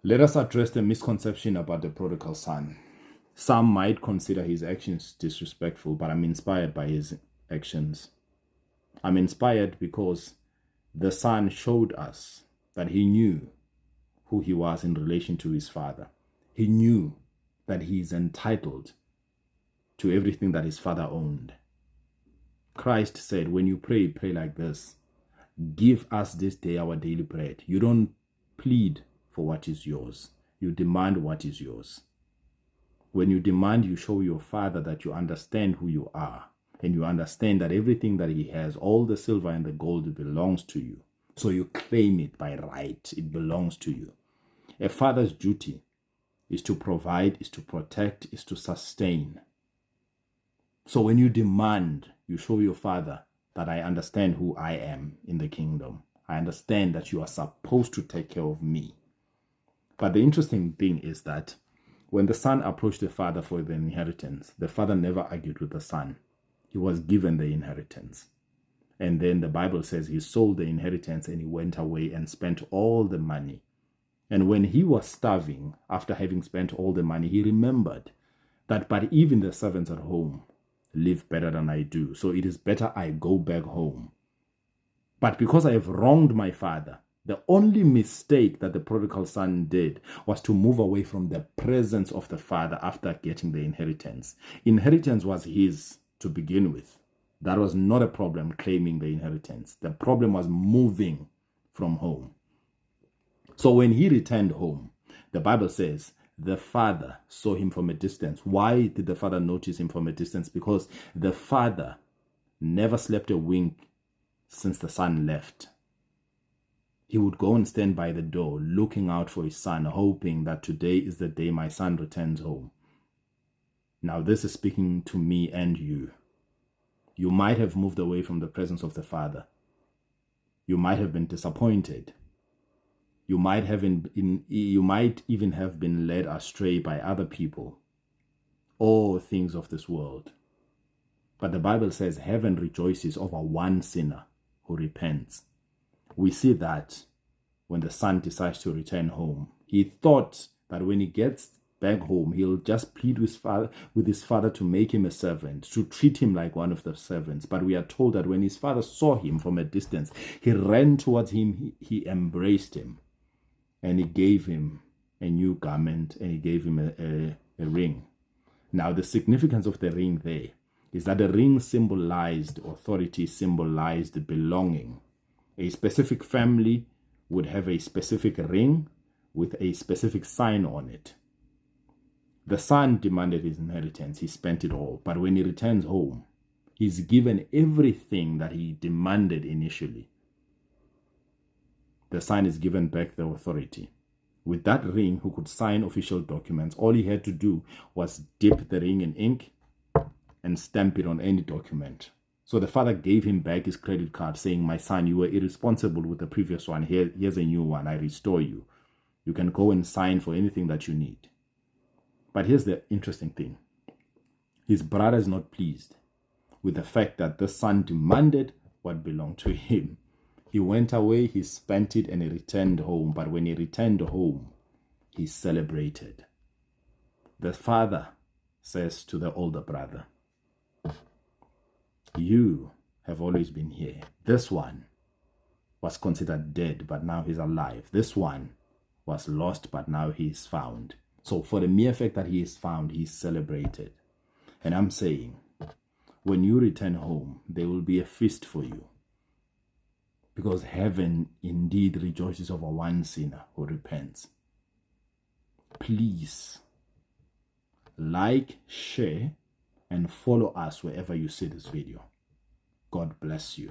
Let us address the misconception about the prodigal son. Some might consider his actions disrespectful, but I'm inspired by his actions. I'm inspired because the son showed us that he knew who he was in relation to his father. He knew that he is entitled to everything that his father owned. Christ said, when you pray, pray like this: give us this day our daily bread. You don't plead for what is yours. You demand what is yours. When you demand, you show your father that you understand who you are, and you understand that everything that he has, all the silver and the gold, belongs to you. So you claim it by right. It belongs to you. A father's duty is to provide, is to protect, is to sustain. So when you demand, you show your father that I understand who I am in the kingdom. I understand that you are supposed to take care of me. But the interesting thing is that when the son approached the father for the inheritance, the father never argued with the son. He was given the inheritance. And then the Bible says he sold the inheritance and he went away and spent all the money. And when he was starving, after having spent all the money, he remembered that, but even the servants at home live better than I do. So it is better I go back home. But because I have wronged my father, the only mistake that the prodigal son did was to move away from the presence of the father after getting the inheritance. Inheritance was his to begin with. That was not a problem, claiming the inheritance. The problem was moving from home. So when he returned home, the Bible says the father saw him from a distance. Why did the father notice him from a distance? Because the father never slept a wink since the son left. He would go and stand by the door, looking out for his son, hoping that today is the day my son returns home. Now, this is speaking to me and you. You might have moved away from the presence of the father. You might have been disappointed. You might even have been led astray by other people or things of this world. But the Bible says heaven rejoices over one sinner who repents. We see that when the son decides to return home. He thought that when he gets back home, he'll just plead with his father to make him a servant, to treat him like one of the servants. But we are told that when his father saw him from a distance, he ran towards him, he embraced him, and he gave him a new garment, and he gave him a ring. Now, the significance of the ring there is that the ring symbolized authority, symbolized belonging. A specific family would have a specific ring with a specific sign on it. The son demanded his inheritance. He spent it all. But when he returns home, he's given everything that he demanded initially. The son is given back the authority. With that ring, who could sign official documents, all he had to do was dip the ring in ink and stamp it on any document. So the father gave him back his credit card, saying, my son, you were irresponsible with the previous one. Here's a new one. I restore you. You can go and sign for anything that you need. But here's the interesting thing. His brother is not pleased with the fact that the son demanded what belonged to him. He went away, he spent it, and he returned home. But when he returned home, he celebrated. The father says to the older brother, you have always been here. This one was considered dead, but now he's alive. This one was lost, but now he is found. So for the mere fact that he is found, he is celebrated. And I'm saying, when you return home, there will be a feast for you. Because heaven indeed rejoices over one sinner who repents. Please like, share, and follow us wherever you see this video. God bless you.